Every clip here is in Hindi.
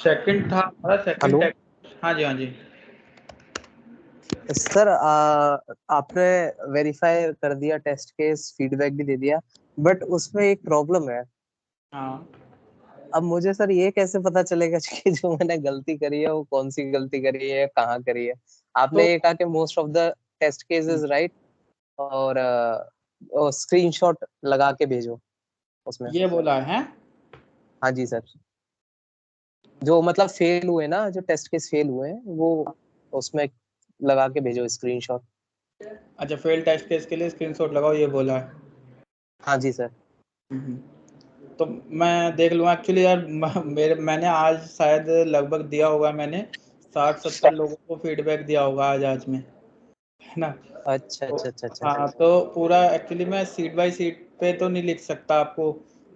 सेकंड था हमारा, सेकंड हेलो टेस्ट। हाँ जी, हाँ जी। सर, आपने वेरीफाई कर दिया, टेस्ट केस फीडबैक भी दे दिया, बट उसमें एक प्रॉब्लम है। हाँ, अब मुझे सर ये कैसे पता चलेगा कि जो मैंने गलती करी है वो कौन सी गलती करी है, कहाँ करी है? तो आपने ये कहा कि most of the test cases right, और स्क्रीनशॉट लगा के भेजो उसमें। ये बोला है। हाँ जी सर, जो मतलब फेल हुए ना, जो टेस्ट केस फेल हुए हैं वो उसमें लगा के भेजो स्क्रीनशॉट। अच्छा, फेल टेस्ट केस के लिए स्क्रीनशॉट लगाओ, ये बोला है। हाँ जी सर। हम्म। तो मैं देख लूँगा एक्चुअली यार, मैंने आज शायद लगभग दिया होगा, मैंने 60-70 लोगों को फीडबैक दिया होगा आज में, है ना। अच्छा तो अच्छा अच्छा अच्छा। हाँ, तो पूरा एक्चुअली मैं सीट बाय सीट पे तो नहीं लिख सकता आपको,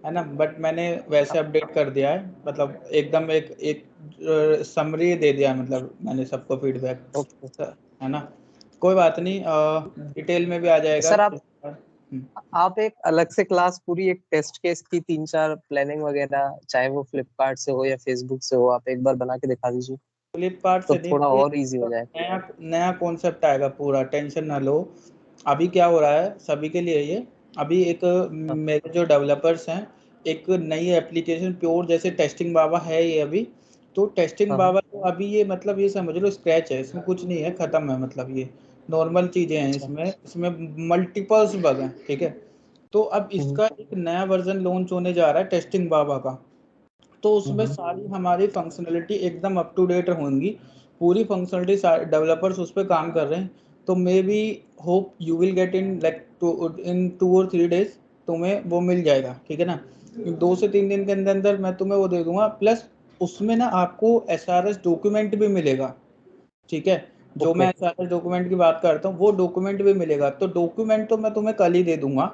है ना, बट मैंने वैसे अपडेट कर दिया है, मतलब एकदम एक एक समरी दे दिया, मतलब मैंने सबको फीडबैक, ओके है ना। कोई बात नहीं, डिटेल में भी आ जाएगा। सर, आप एक अलग से क्लास पूरी एक टेस्ट केस की 3-4 प्लानिंग वगैरह, चाहे वो फ्लिपकार्ट से हो या फेसबुक से हो, आप एक बार बना के दिखा दीजिए फ्लिपकार्ट तो से नहीं, थोड़ा और इजी हो जाए। नया नया कॉन्सेप्ट आएगा पूरा, टेंशन ना लो। अभी क्या हो रहा है सभी के लिए ये, अभी एक हाँ, मेरे जो डेवलपर्स हैं, एक नई एप्लीकेशन प्योर, जैसे टेस्टिंग बाबा है ये अभी, तो टेस्टिंग हाँ, हाँ, बाबा तो अभी ये मतलब ये समझ लो स्क्रैच है, इसमें कुछ नहीं है, ख़त्म है, मतलब ये नॉर्मल चीज़ें हैं, अच्छा। इसमें इसमें मल्टीपल्स बग हैं, ठीक है। तो अब हम्म, इसका एक नया वर्जन लॉन्च होने जा रहा है टेस्टिंग बाबा का, तो उसमें हम्म, सारी हमारी फंक्शनलिटी एकदम अप टू डेट होंगी, पूरी फंक्शनलिटी डेवलपर्स उस पर काम कर रहे हैं। तो may be hope you will get in like in 2 और 3 डेज तुम्हें वो मिल जाएगा, ठीक है ना। 2 से 3 दिन के अंदर अंदर मैं तुम्हें वो दे दूंगा, प्लस उसमें ना आपको एसआरएस डॉक्यूमेंट भी मिलेगा, ठीक है। जो ओके मैं एसआरएस डॉक्यूमेंट की बात करता हूँ वो डॉक्यूमेंट भी मिलेगा, तो डॉक्यूमेंट तो मैं तुम्हें कल ही दे दूंगा,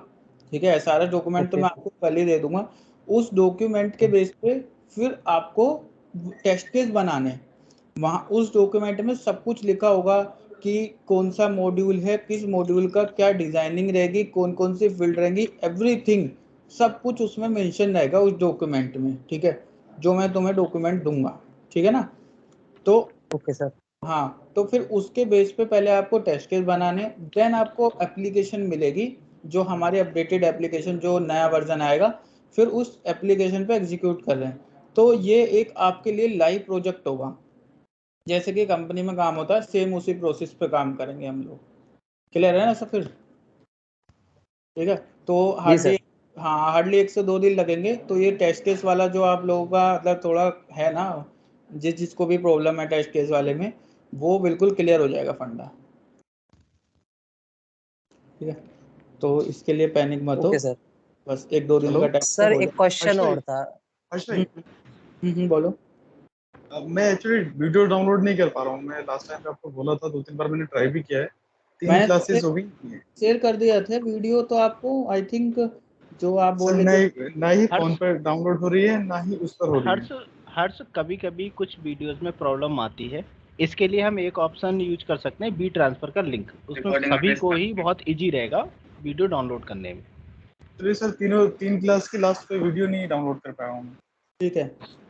ठीक है। एसआरएस डॉक्यूमेंट तो ओके। मैं आपको कल ही दे दूंगा। उस डॉक्यूमेंट के बेस पे फिर आपको टेस्ट केस बनाने, वहाँ उस डॉक्यूमेंट में सब कुछ लिखा होगा कि कौन सा मॉड्यूल है, किस मॉड्यूल का क्या डिजाइनिंग रहेगी, कौन कौन सी फील्ड रहेंगी, एवरीथिंग सब कुछ उसमें मेंशन रहेगा उस डॉक्यूमेंट में, ठीक है, जो मैं तुम्हें डॉक्यूमेंट दूंगा, ठीक है ना। तो ओके सर। हाँ, तो फिर उसके बेस पे पहले आपको टेस्ट केस बनाने, देन आपको एप्लीकेशन मिलेगी, जो हमारी अपडेटेड एप्लीकेशन, जो नया वर्जन आएगा, फिर उस एप्लीकेशन पे एग्जीक्यूट कर रहे हैं। तो ये एक आपके लिए लाइव प्रोजेक्ट होगा, जैसे कि कंपनी में काम होता है सेम उसी प्रोसेस पे काम करेंगे हम लोग। क्लियर है ना सब फिर? ठीक है। तो जी हार्डली, सर। हाँ हार्डली 1 से 2 दिन लगेंगे। तो ये टेस्ट केस वाला जो आप लोगों का मतलब थोड़ा है ना, जिसको भी प्रॉब्लम है टेस्ट केस वाले में, वो बिल्कुल क्लियर हो जाएगा फंडा, ठीक है। तो इसके लिए पैनिक मत हो, ओके सर। बस 1-2 दिन हेलो का टाइम तो सर हो एक जाए। क्वेश्चन हर्ष भाई, और था। हर्ष भाई, बोलो। मैं एक्चुअली वीडियो डाउनलोड नहीं कर पा रहा हूँ। मैं लास्ट टाइम पे आपको बोला था, 2-3 बार मैंने ट्राई भी किया है, 3 मैंने क्लासेस हो गई हैं। शेयर कर दिया था वीडियो तो आपको, आई थिंक, जो आप सर बोल रहे थे। ना ही फोन हर्ष पर डाउनलोड हो रही है, ना ही उस पर हो रही है। हर्ष हर्ष कभी कभी कुछ वीडियोस में प्रॉब्लम आती है। इसके लिए हम एक ऑप्शन यूज कर सकते हैं, बी ट्रांसफर का लिंक, उसमें सभी को ही बहुत इजी रहेगा वीडियो डाउनलोड करने में। चलिए सर, 3 क्लास की लास्ट पे वीडियो नहीं डाउनलोड कर पाया हूँ मैं। ठीक है,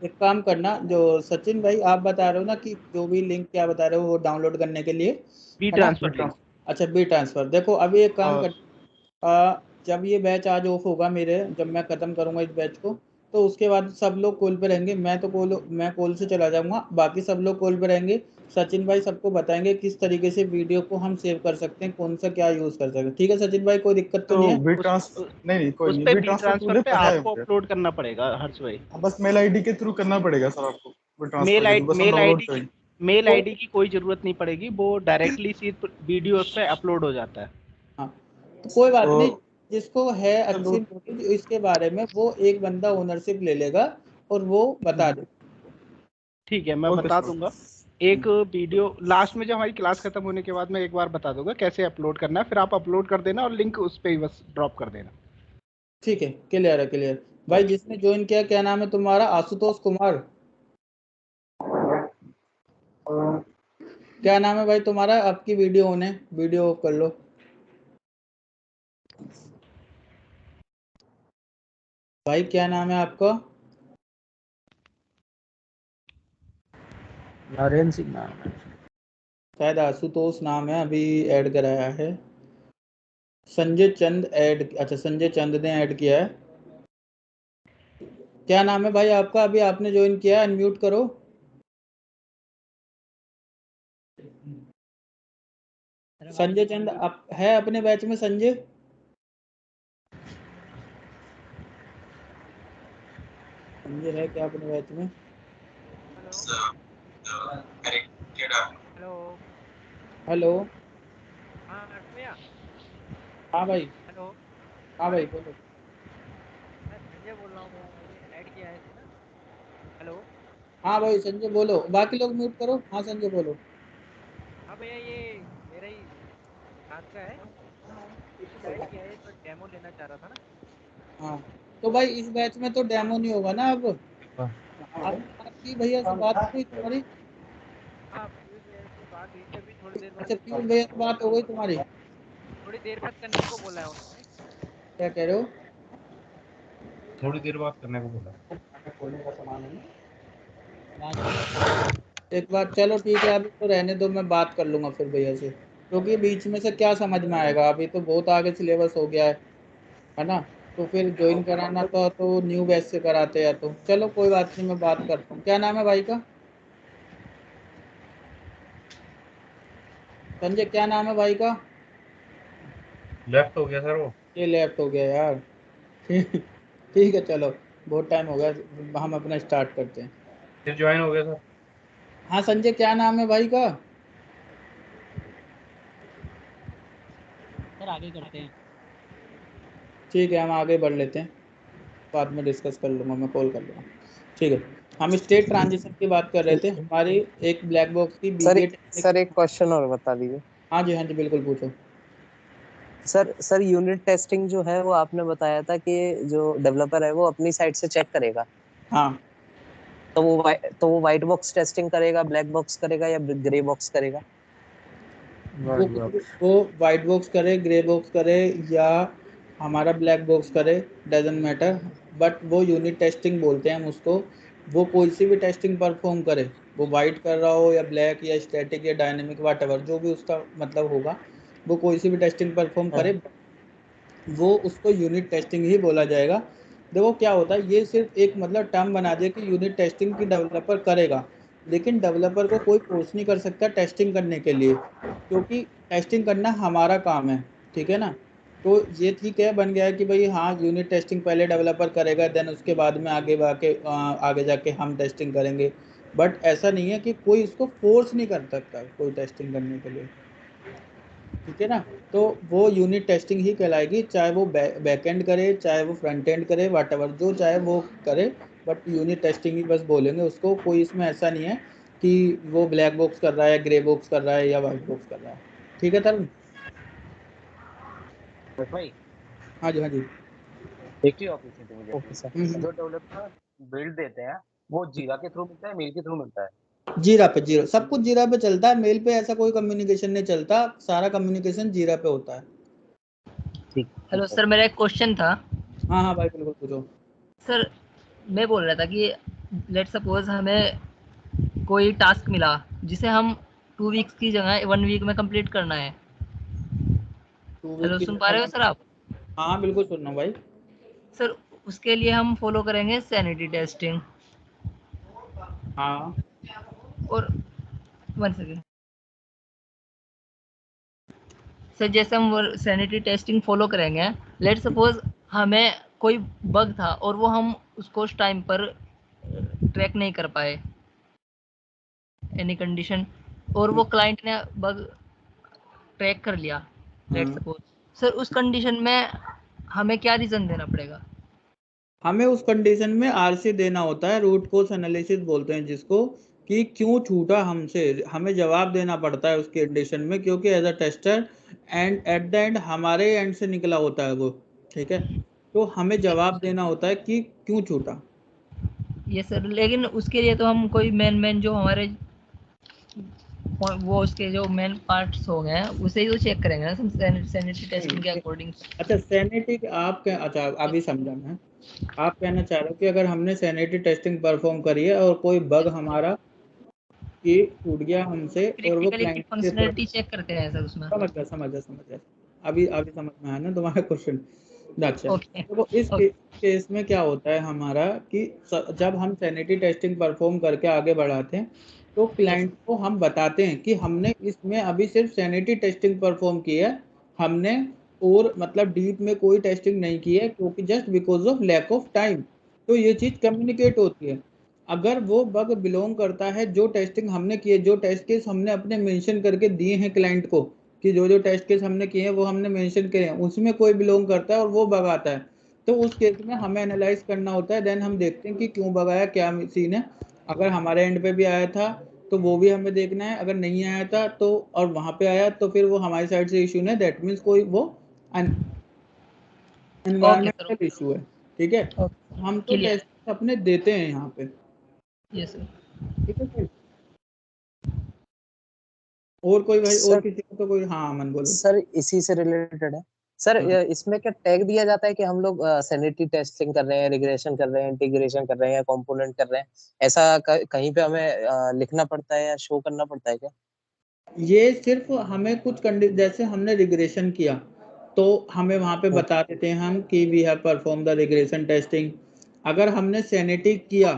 एक काम करना, जो सचिन भाई आप बता रहे हो ना कि जो भी लिंक क्या बता रहे हो वो डाउनलोड करने के लिए, बी है ना। Transfer link. अच्छा, बी ट्रांसफर, देखो अभी एक काम और कर, जब ये बैच आज ऑफ होगा मेरे, जब मैं ख़त्म करूँगा इस बैच को, तो उसके बाद सब लोग कॉल पे रहेंगे, मैं कॉल से चला जाऊँगा, बाकी सब लोग कॉल पे रहेंगे। सचिन भाई सबको बताएंगे किस तरीके से वीडियो को हम सेव कर सकते हैं, कौन सा क्या यूज़ कर सकते हैं, ठीक है सचिन भाई, कोई दिक्कत तो तो नहीं है? वी उस ट्रांस नहीं नहीं कोई उस नहीं, पे वी बी ट्रांसफर तो ट्रांसफर मुझे पे पता है आपको मुझे। अपलोड करना पड़ेगा हर्ष भाई। बस मेल आईडी के थ्रू करना पड़ेगा सर आपको, वी ट्रांसफर के थ्रू, बस हम मेल डाउनलोड आईडी की करेंगे। मेल तो आईडी की कोई जरूरत नहीं पड़ेगी, वो डायरेक्टली सिर्फ वीडियो उस पे अपलोड हो जाता है। हाँ, तो कोई बात तो नहीं, जिसको है चलो, अच्छी नॉलेज इसके बारे में, वो एक बंदा ओनरशिप ले लेगा और वो बता दे। ठीक है, मैं ओके बता सर। दूंगा। एक वीडियो लास्ट में जब हमारी क्लास खत्म होने के बाद मैं एक बार बता दूंगा कैसे अपलोड करना है, फिर आप अपलोड कर देना और लिंक उस पे ही बस ड्रॉप कर देना। ठीक है, क्लियर है, क्लियर। भाई ओके। जिसने ज्वाइन किया, क्या नाम है तुम्हारा? आशुतोष कुमार, क्या नाम है भाई तुम्हारा? आपकी वीडियो ऑन है, वीडियो ऑफ कर लो। भाई क्या नाम है आपका? नरेंद्र सिंह नाम है, शायद आशुतोष नाम है, अभी ऐड कराया है। संजय चंद ऐड, अच्छा संजय चंद ने ऐड किया है। क्या नाम है भाई आपका? अभी आपने ज्वाइन किया है, अनम्यूट करो। संजय चंद आप है अपने बैच में? संजय संजय है क्या अपने बैच में? Hello hello. हाँ भैया। हाँ भाई। हेलो हाँ भाई बोलो। मैं संजय बोल रहा हूँ भैया, मैंने ऐड किया है इसे ना। हेलो हाँ भाई संजय बोलो, बाकी लोग म्यूट करो। हाँ संजय बोलो। हाँ भैया, ये मेरा ही क्लास का है, ऐड किया है तो डेमो लेना चाह रहा था ना। हाँ तो भाई इस बैच में तो डेमो नहीं होगा ना अब। आपकी भैया से बात हुई तुम्हारी? हाँ पीयूष भैया से बात हुई थी अभी थोड़ी देर बाद। अच्छा पीयूष भैया से बात हो गई तुम्हारी? थोड़ी देर बाद करने को बोला है उन्होंने। क्या कह रहे हो? थोड़ी देर बात करने को बोला। एक बार चलो ठीक है, अभी तो रहने दो, मैं बात कर लूंगा फिर भैया से, क्योंकि बीच में से क्या समझ में आएगा, अभी तो बहुत आगे सिलेबस हो गया है ना। तो फिर ज्वाइन कराना तो न्यू बैच से कराते हैं। तो चलो कोई बात नहीं, मैं बात करता हूँ। क्या नाम है भाई का? संजय क्या नाम है भाई का? लेफ्ट हो गया सर वो। ये लेफ्ट हो गया यार। ठीक है चलो, बहुत टाइम हो गया, हम अपना स्टार्ट करते हैं। फिर ज्वाइन हो गया सर। हाँ संजय क्या नाम है भाई का? सर आगे करते हैं। ठीक है हम आगे बढ़ लेते हैं, बाद में डिस्कस कर लूँगा, मैं कॉल कर लूँगा। ठीक है, हम स्टेट ट्रांजिशन की बात कर रहे थे। हमारी एक ब्लैक बॉक्स की सर एक क्वेश्चन और बता दीजिए। हाँ जी बिल्कुल पूछो। सर यूनिट टेस्टिंग जो है वो आपने बताया था कि जो डेवलपर है वो अपनी साइड से चेक करेगा, हाँ तो वो व्हाइट बॉक्स टेस्टिंग करेगा, ब्लैक बॉक्स करेगा या ग्रे बॉक्स करेगा? वो वाइट बॉक्स करे, ग्रे बॉक्स करे या हमारा ब्लैक बॉक्स करे, डजेंट मैटर, बट वो यूनिट टेस्टिंग बोलते हैं हम उसको। वो कोई सी भी टेस्टिंग परफॉर्म करे, वो वाइट कर रहा हो या ब्लैक या स्टैटिक या डायनेमिक वाटएवर, जो भी उसका मतलब होगा, वो कोई सी भी टेस्टिंग परफॉर्म करे, वो उसको यूनिट टेस्टिंग ही बोला जाएगा। देखो क्या होता है, ये सिर्फ एक मतलब टर्म बना दिया कि यूनिट टेस्टिंग की डेवलपर करेगा, लेकिन डेवलपर को कोई फोर्स नहीं कर सकता टेस्टिंग करने के लिए, क्योंकि टेस्टिंग करना हमारा काम है, ठीक है ना। तो ये ठीक है, बन गया है कि भाई हाँ यूनिट टेस्टिंग पहले डेवलपर करेगा, देन उसके बाद में आगे जाके हम टेस्टिंग करेंगे। बट ऐसा नहीं है कि कोई इसको फोर्स नहीं कर सकता कोई टेस्टिंग करने के लिए, ठीक है ना। तो वो यूनिट टेस्टिंग ही कहलाएगी, चाहे वो बैकएंड करे, चाहे वो फ्रंट एंड करे, व्हाटएवर जो चाहे वो करे, बट यूनिट टेस्टिंग ही बस बोलेंगे उसको। कोई इसमें ऐसा नहीं है कि वो ब्लैक बॉक्स कर रहा है, ग्रे बॉक्स कर रहा है या व्हाइट बॉक्स कर रहा है, ठीक है तरुण? भाई हाँ जी। एक ही ऑपरेशन मुझे, ओके सर। जो डेवलपर बिल्ड देते हैं वो जीरा के थ्रू मिलता है, मेल के थ्रू मिलता है? जीरा पे, जीरा सब कुछ जीरा पे चलता है, मेल पे ऐसा कोई कम्युनिकेशन नहीं चलता, सारा कम्युनिकेशन जीरा पे होता है। ठीक। हेलो सर, मेरा एक क्वेश्चन था। हाँ भाई बिल्कुल पूछो। सर मैं बोल रहा था कि लेट सपोज हमें कोई टास्क मिला जिसे हम 2 वीक्स की जगह 1 वीक में कंप्लीट करना है। 2 वीक हेलो की सुन पा रहे हो सर आप? हाँ बिल्कुल सुन रहा हूँ भाई। सर उसके लिए हम फॉलो करेंगे सैनिटी टेस्टिंग। हाँ और 1 सेकेंड सर, जैसे हम सैनिटी टेस्टिंग फॉलो करेंगे, लेट सपोज हमें कोई बग था और वो हम उसको उस टाइम पर ट्रैक नहीं कर पाए, एनी कंडीशन, और वो क्लाइंट ने बग ट्रैक कर लिया लेट सपोज, सर उस कंडीशन में हमें क्या रीजन देना पड़ेगा? हमें उस कंडीशन में आरसी देना होता है, रूट कोज एनालिसिस बोलते हैं जिसको, कि क्यों छूटा हमसे, हमें जवाब देना पड़ता है उस कंडीशन में, क्योंकि as a tester and at the end हमारे एंड से निकला होता है वो, ठीक है। तो हमें जवाब देना होता है कि क्यों छूटा। ये सर, लेकिन उसके लिए तो हम कोई मेन जो हमारे वो उसके जो मेन पार्ट्स हो गए उसे ही तो चेक करेंगे ना सैनिटरी टेस्टिंग के अकॉर्डिंग। अच्छा सैनिटी आप क्या, अच्छा अभी समझा मैं, आप कहना चाह रहे हो कि अगर हमने सैनिटी टेस्टिंग परफॉर्म करी है और कोई बग हमारा कि टूट गया हमसे और वो प्रैक्टिकली क्लाइंट के फंक्शनैलिटी चेक करते हैं सर उसमें। समझ गया। अभी समझ में आया ना तुम्हारा क्वेश्चन। अच्छा, ओके तो इस केस में क्या होता है हमारा कि जब हम सैनिटी टेस्टिंग परफॉर्म करके आगे बढ़ाते हैं तो क्लाइंट को हम बताते हैं कि हमने इसमें अभी सिर्फ सैनिटी टेस्टिंग परफॉर्म की है, हमने और मतलब डीप में कोई टेस्टिंग नहीं की है, क्योंकि just because of lack of time. तो ये चीज कम्युनिकेट होती है। अगर वो बग बिलोंग करता है जो टेस्टिंग हमने की है, जो टेस्ट केस हमने अपने मेंशन करके दिए हैं क्लाइंट को, कि जो टेस्ट केस हमने किए हैं वो हमने मेंशन किए हैं, उसमें कोई बिलोंग करता है और वो बग आता है, तो उस केस में हमें एनालाइज करना होता है। देन हम देखते हैं कि क्यों बग आया, क्या सीन है। अगर हमारे एंड पे भी आया था तो वो भी हमें देखना है, अगर नहीं आया था तो और वहां पे आया तो फिर वो हमारी साइड से इशू है, दैट मीन्स कोई वो एनवायरमेंटल इशू है। ठीक है, हम तो Clear. टेस्ट अपने देते हैं यहाँ पे। Yes sir. ठीक है सर। और कोई भाई, और सर किसी को तो कोई, हाँ अमन बोलो। सर इसी से रिलेटेड है सर, हाँ। इसमें क्या टैग दिया जाता है कि हम लोग सैनिटी टेस्टिंग कर रहे हैं, रिग्रेशन कर रहे हैं, इंटीग्रेशन कर रहे हैं, कंपोनेंट कर रहे हैं, ऐसा कहीं पे हमें लिखना पड़ता है या शो करना पड़ता है क्या? ये सिर्फ हमें कुछ जैसे हमने रिग्रेशन किया तो हमें वहां पे बता देते हैं हम कि we have perform the regression testing. अगर हमने सैनिटी किया,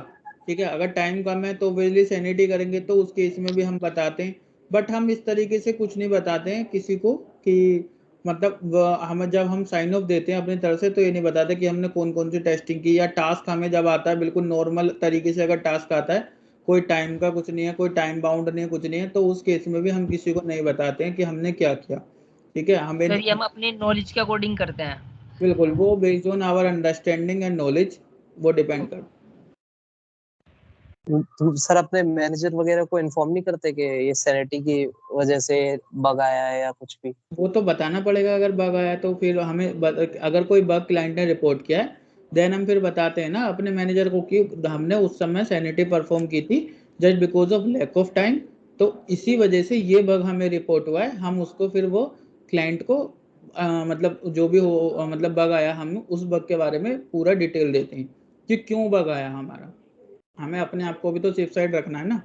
ठीक है, अगर टाइम कम है तो ऑब्वियसली सैनिटी करेंगे, तो उस केस में भी हम बताते हैं। बट हम इस तरीके से कुछ नहीं बताते हैं किसी को कि मतलब हमें जब हम साइन ऑफ देते हैं अपनी तरफ से तो ये नहीं बताते कि हमने कौन कौन सी टेस्टिंग की, या टास्क हमें जब आता है बिल्कुल नॉर्मल तरीके से अगर टास्क आता है, कोई टाइम का कुछ नहीं है, कोई टाइम बाउंड नहीं है, कुछ नहीं है, तो उस केस में भी हम किसी को नहीं बताते हैं कि हमने क्या किया। ठीक है, हमें सर ये हम अपने नॉलेज के अकॉर्डिंग करते हैं। बिल्कुल वो based on our understanding and knowledge वो डिपेंड करता है। तो सर अपने मैनेजर वगैरह को इन्फॉर्म नहीं करते कि ये सैनिटी की वजह से बग आया है या कुछ भी? वो तो बताना पड़ेगा अगर बग आया तो फिर हमें अगर कोई बग क्लाइंट ने रिपोर्ट किया है देन हम फिर बताते हैं ना अपने मैनेजर को कि हमने उस समय सैनिटी परफॉर्म की थी just because of lack of time, तो इसी वजह से ये बग हमें रिपोर्ट हुआ है। हम उसको फिर वो क्लाइंट को मतलब जो भी हो मतलब बग आया, हम उस बग के बारे में पूरा डिटेल देते हैं कि क्यों बग आया हमारा। हमें अपने आप को भी तो सेफ साइड रखना है ना।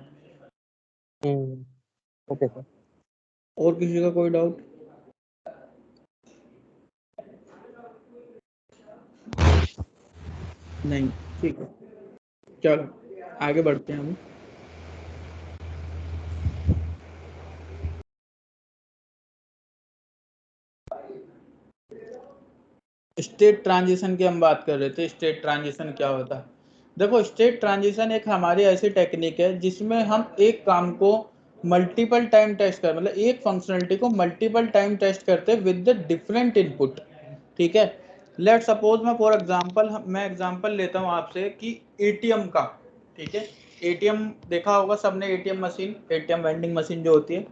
Okay sir. और किसी का कोई डाउट? नहीं, ठीक है, चलो आगे बढ़ते हैं हम। स्टेट ट्रांजिशन की हम बात कर रहे थे। स्टेट ट्रांजिशन क्या होता है? देखो, स्टेट ट्रांजिशन एक हमारी ऐसी टेक्निक है जिसमें हम एक काम को मल्टीपल टाइम टेस्ट कर, मतलब एक फंक्शनलिटी को मल्टीपल टाइम टेस्ट करते हैं विद द डिफरेंट इनपुट। ठीक है, लेट सपोज मैं एग्जांपल लेता हूँ आपसे कि एटीएम का। ठीक है, एटीएम देखा होगा सबने, ATM machine, ATM vending machine जो होती है।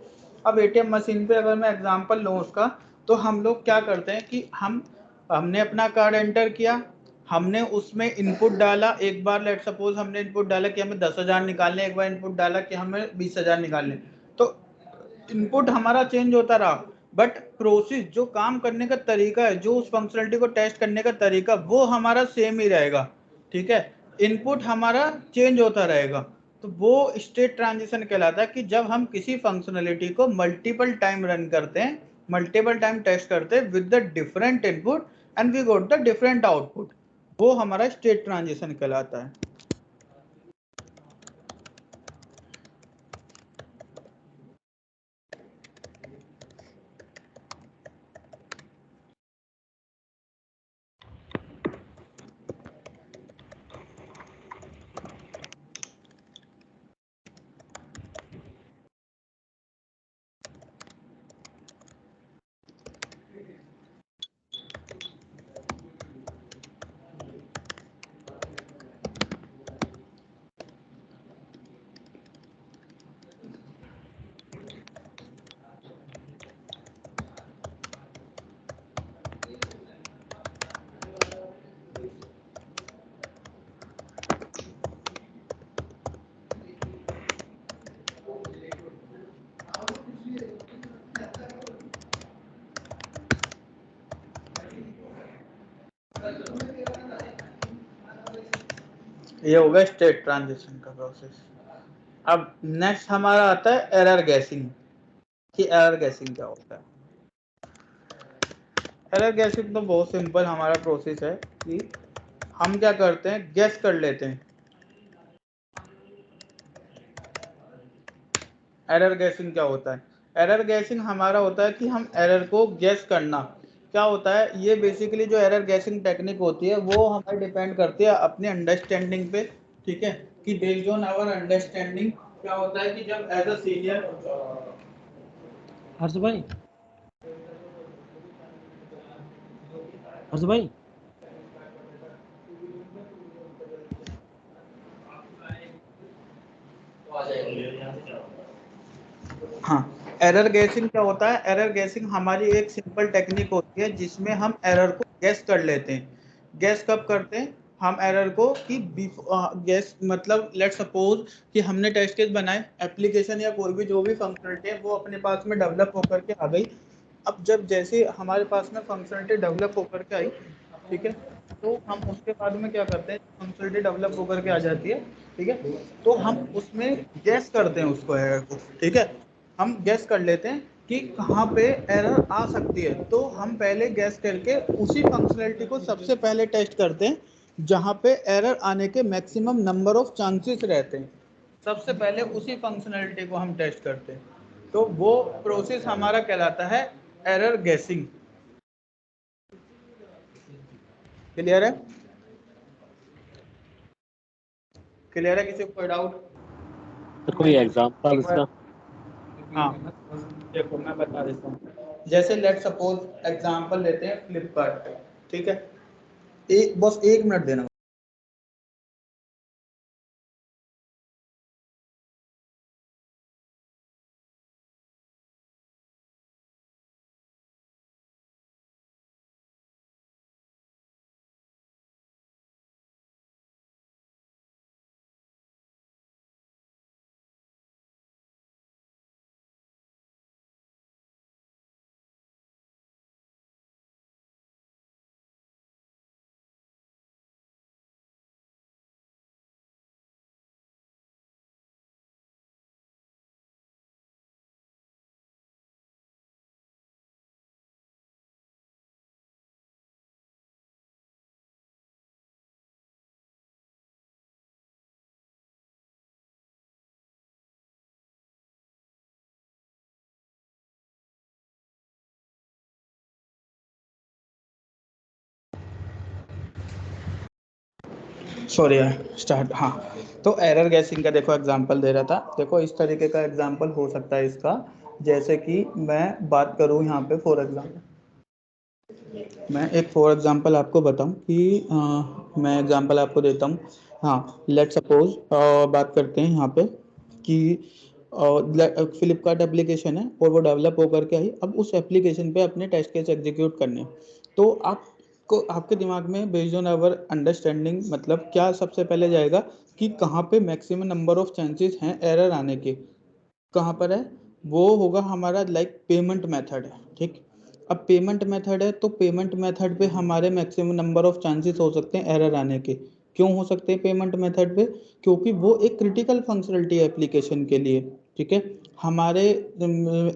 अब एटीएम मशीन पे अगर मैं एग्जांपल लूँ उसका, तो हम लोग क्या करते हैं कि हमने अपना कार्ड एंटर किया, हमने उसमें इनपुट डाला। एक बार लेट सपोज हमने इनपुट डाला कि हमें 10,000 निकालने, एक बार इनपुट डाला कि हमें 20,000 निकालने, तो इनपुट हमारा चेंज होता रहा, बट प्रोसेस, जो काम करने का तरीका है, जो उस फंक्शनलिटी को टेस्ट करने का तरीका, वो हमारा सेम ही रहेगा। ठीक है, इनपुट हमारा चेंज होता रहेगा। तो वो स्टेट ट्रांजिशन कहलाता है कि जब हम किसी फंक्शनलिटी को मल्टीपल टाइम रन करते हैं, मल्टीपल टाइम टेस्ट करते हैं with the different input and we got the different output, वो हमारा स्टेट ट्रांजिशन कहलाता है। ये होगा स्टेट ट्रांजिशन का प्रोसेस। अब नेक्स्ट हमारा आता है एरर गैसिंग, कि एरर गैसिंग क्या होता है। एरर गैसिंग तो बहुत सिंपल हमारा प्रोसेस है कि हम क्या करते हैं, गैस कर लेते हैं। एरर गैसिंग क्या होता है? एरर गैसिंग हमारा होता है कि हम एरर को गैस करना। क्या होता है ये बेसिकली जो एरर गैसिंग टेक्निक होती है वो हमें डिपेंड करती है अपने अंडरस्टैंडिंग पे, ठीक है, कि बेस्ड ऑन आवर अंडरस्टैंडिंग क्या होता है कि जब एज अ सीनियर हर्ष भाई हाँ, एरर गैसिंग क्या होता है? एरर गैसिंग हमारी एक सिंपल टेक्निक होती है जिसमें हम एरर को गैस कर लेते हैं। गैस कब करते हैं हम एरर को? कि गैस मतलब लेट सपोज कि हमने टेस्ट केस बनाए, एप्लीकेशन या कोई भी जो भी फंक्शनलिटी है वो अपने पास में डेवलप होकर के आ गई। अब जब जैसे हमारे पास में फंक्शनलिटी डेवलप होकर के आई, ठीक है, तो हम उसके बाद में क्या करते हैं, फंक्शनलिटी डेवलप होकर के आ जाती है, ठीक है, तो हम उसमें गैस करते हैं उसको, एरर को, ठीक है, हम गैस कर लेते हैं कि कहाँ पे एरर आ सकती है। तो हम पहले गैस करके उसी फंक्शनलिटी को सबसे पहले टेस्ट करते हैं जहाँ पे एरर आने के मैक्सिमम नंबर ऑफ चांसेस रहते हैं। सबसे पहले उसी फंक्शनलिटी को हम टेस्ट करते हैं, तो वो प्रोसेस हमारा कहलाता है एरर गैसिंग। क्लियर है? क्लियर है? किसी को कोई डाउट? तो कोई एग्जांपल इसका? हाँ, देखो मैं बता देता हूँ। जैसे लेट सपोज एग्जांपल लेते हैं फ्लिपकार्ट, ठीक है, बस 1 मिनट देना। Sorry start. हाँ, तो एरर गैसिंग का देखो एग्जांपल दे रहा था। देखो इस तरीके का एग्जांपल हो सकता है इसका, जैसे कि मैं बात करूँ यहाँ पे फॉर एग्जांपल, मैं एक फॉर एग्जांपल आपको बताऊं कि मैं एग्जांपल आपको देता हूँ। हाँ, लेट सपोज बात करते हैं यहाँ पे कि फ्लिपकार्ट एप्लीकेशन है और वो डेवलप होकर के आई। अब उस एप्लीकेशन पे अपने टेस्ट केस एग्जीक्यूट करने हैं। तो आपको आपके दिमाग में बेस्ड ऑन आवर अंडरस्टैंडिंग मतलब क्या सबसे पहले जाएगा कि कहाँ पे मैक्सिमम नंबर ऑफ चांसेस हैं एरर आने के, कहाँ पर है? वो होगा हमारा लाइक पेमेंट मेथड है, ठीक। अब पेमेंट मेथड है तो पेमेंट मेथड पे हमारे मैक्सिमम नंबर ऑफ चांसेस हो सकते हैं एरर आने के। क्यों हो सकते हैं पेमेंट मेथड पे? क्योंकि वो एक क्रिटिकल फंक्शनलिटी है एप्लीकेशन के लिए, ठीक है। हमारे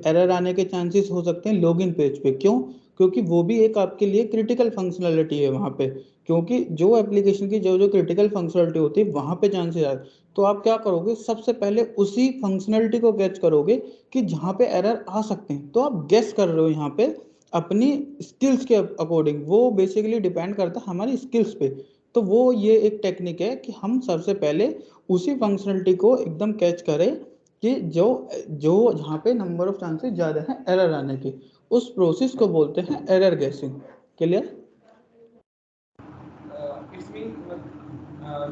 एरर आने के चांसेस हो सकते हैं लॉगिन पेज पे। क्यों? क्योंकि वो भी एक आपके लिए क्रिटिकल फंक्शनलिटी है वहाँ पे, क्योंकि जो एप्लीकेशन की जो जो क्रिटिकल फंक्शनलिटी होती है वहाँ पे चांसेस आते। तो आप क्या करोगे, सबसे पहले उसी फंक्शनलिटी को कैच करोगे कि जहाँ पे एरर आ सकते हैं। तो आप गेस कर रहे हो यहाँ पे अपनी स्किल्स के अकॉर्डिंग, वो बेसिकली डिपेंड करता है हमारी स्किल्स पे। तो वो ये एक टेक्निक है कि हम सबसे पहले उसी फंक्शनलिटी को एकदम कैच करें कि जो जो जहाँ पे नंबर ऑफ चांसेस ज़्यादा हैं एरर आने के, उस प्रोसेस को बोलते हैं error guessing. Clear? It's mean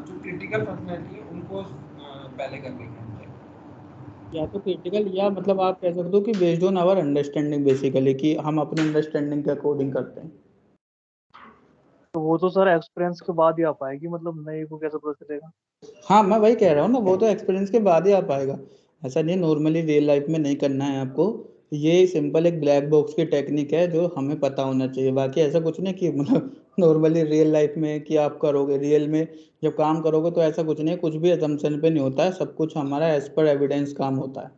जो क्रिटिकल फंक्शनलिटी है उनको पहले कर लेंगे, या तो क्रिटिकल या मतलब आप कह सकते हो कि based on our understanding, basically कि हम अपने अंडरस्टैंडिंग के अकॉर्डिंग करते हैं। तो वो तो सर एक्सपीरियंस के बाद ही आ पाएगी, मतलब नए को कैसे पता चलेगा? हाँ, मैं वही कह रहा हूँ ना, वो तो एक्सपीरियंस के बाद ही आ पाएगा। ऐसा नहीं नॉर्मली रियल लाइफ में नहीं करना है आपको। ये सिंपल एक ब्लैक बॉक्स की टेक्निक है जो हमें पता होना चाहिए। बाकी ऐसा कुछ नहीं कि मतलब नॉर्मली रियल लाइफ में कि आप करोगे, रियल में जब काम करोगे तो ऐसा कुछ नहीं, कुछ भी असम्पशन पे नहीं होता है, सब कुछ हमारा एज पर एविडेंस काम होता है।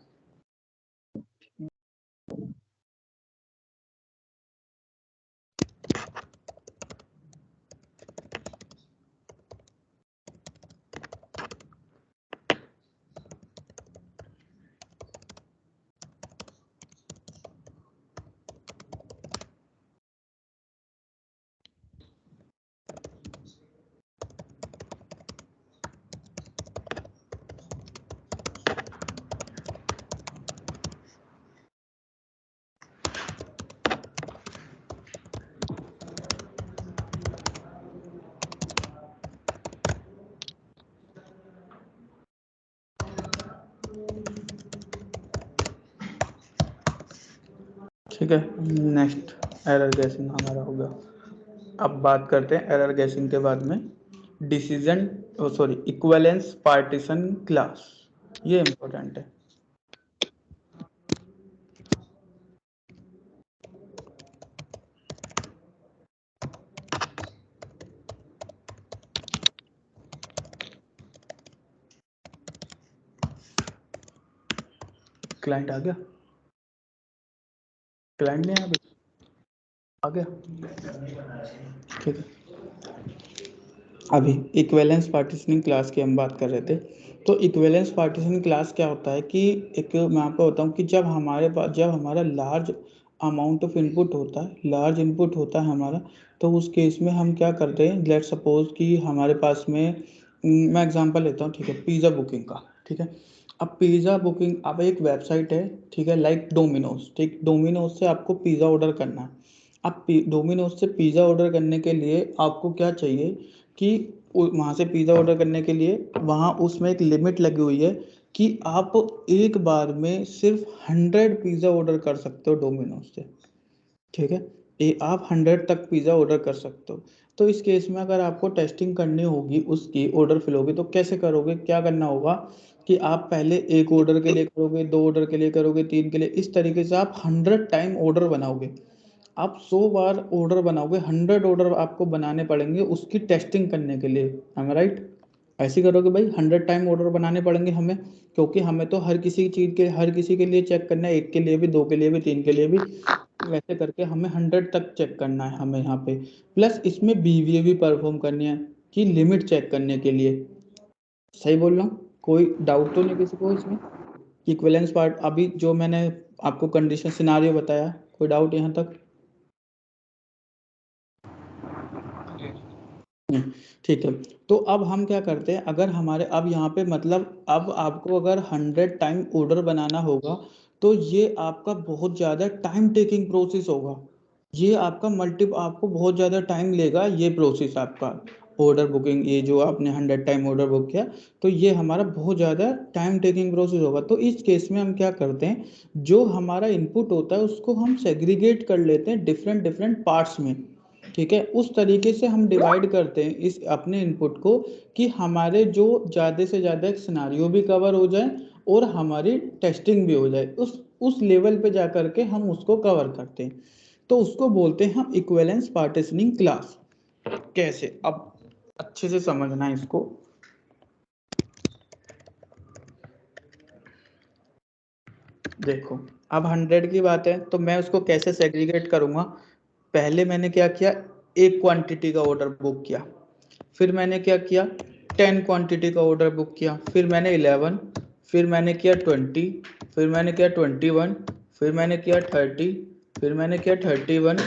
ठीक है, नेक्स्ट एरर गैसिंग हमारा हो गया। अब बात करते हैं एरर गैसिंग के बाद में डिसीजन इक्विवेलेंस पार्टीशन क्लास, ये इम्पोर्टेंट है। क्लाइंट आ गया, क्लाइंट नहीं आ गया, ठीक है। अभी इक्विवेलेंस पार्टीशनिंग क्लास की हम बात कर रहे थे। तो इक्विवेलेंस पार्टीशनिंग क्लास क्या होता है कि एक मैं आपको बताऊं कि जब हमारा लार्ज अमाउंट ऑफ इनपुट होता है, लार्ज इनपुट होता है हमारा, तो उस केस में हम क्या करते हैं, लेट सपोज कि हमारे पास में मैं एग्जांपल लेता हूँ, ठीक है, पिज़्ज़ा बुकिंग का, ठीक है। अब पिज़्ज़ा बुकिंग, अब एक वेबसाइट है, ठीक है, लाइक डोमिनोज, ठीक, डोमिनोज से आपको पिज़्ज़ा ऑर्डर करना है। अब डोमिनोज से पिज़्ज़ा ऑर्डर करने के लिए आपको क्या चाहिए कि वहाँ से पिज़्ज़ा ऑर्डर करने के लिए वहाँ उसमें एक लिमिट लगी हुई है कि आप एक बार में सिर्फ 100 पिज़्ज़ा ऑर्डर कर सकते हो डोमिनोज से, ठीक है। ये आप 100 तक पिज़्ज़ा ऑर्डर कर सकते हो। तो इस केस में अगर आपको टेस्टिंग करनी होगी, उसकी ऑर्डर फिल होगी, तो कैसे करोगे, क्या करना होगा कि आप पहले एक ऑर्डर के लिए करोगे, 2 ऑर्डर के लिए करोगे, 3 के लिए, इस तरीके से आप 100 टाइम ऑर्डर बनाओगे। आप 100 बार ऑर्डर बनाओगे, 100 ऑर्डर आपको बनाने पड़ेंगे उसकी टेस्टिंग करने के लिए, am I राइट? ऐसे करोगे भाई, 100 टाइम ऑर्डर बनाने पड़ेंगे हमें, क्योंकि हमें तो हर किसी के लिए चेक करना है, 1 के लिए भी, 2 के लिए भी, 3 के लिए भी, वैसे करके हमें 100 तक चेक करना है हमें यहाँ पे। प्लस इसमें बीवीए भी परफॉर्म करनी है कि लिमिट चेक करने के लिए। सही बोल रहा हूँ? कोई डाउट तो नहीं किसी को इसमें? इक्विवेलेंस पार्ट अभी जो मैंने आपको कंडीशन सिनारियो बताया, कोई डाउट यहाँ तक? ठीक है। तो अब हम क्या करते हैं, अगर हमारे अब यहाँ पे मतलब अब आपको अगर 100 टाइम ऑर्डर बनाना होगा, तो ये आपका बहुत ज़्यादा टाइम टेकिंग प्रोसेस होगा। ये आपका आपको बहुत ज़्यादा टाइम लेगा ये प्रोसेस आपका ऑर्डर बुकिंग, ये जो आपने 100 टाइम ऑर्डर बुक किया, तो ये हमारा बहुत ज़्यादा टाइम टेकिंग प्रोसेस होगा। तो इस केस में हम क्या करते हैं, जो हमारा इनपुट होता है उसको हम सेग्रीगेट कर लेते हैं डिफरेंट पार्ट्स में, ठीक है। उस तरीके से हम डिवाइड करते हैं इस अपने इनपुट को कि हमारे जो ज़्यादा से ज़्यादा एक सिनारियो भी कवर हो जाए और हमारी टेस्टिंग भी हो जाए, उस लेवल पे जा कर के हम उसको कवर करते हैं। तो उसको बोलते हैं हम इक्विवेलेंस पार्टीशनिंग क्लास। कैसे, अब अच्छे से समझना है इसको। देखो, अब 100 की बात है तो मैं उसको कैसे सेग्रीगेट करूँगा। पहले मैंने क्या किया, एक क्वांटिटी का ऑर्डर बुक किया, फिर मैंने क्या किया, 10 क्वांटिटी का ऑर्डर बुक किया, फिर मैंने 11, फिर मैंने किया 20, फिर मैंने किया 21, फिर मैंने किया 30, फिर मैंने किया 31,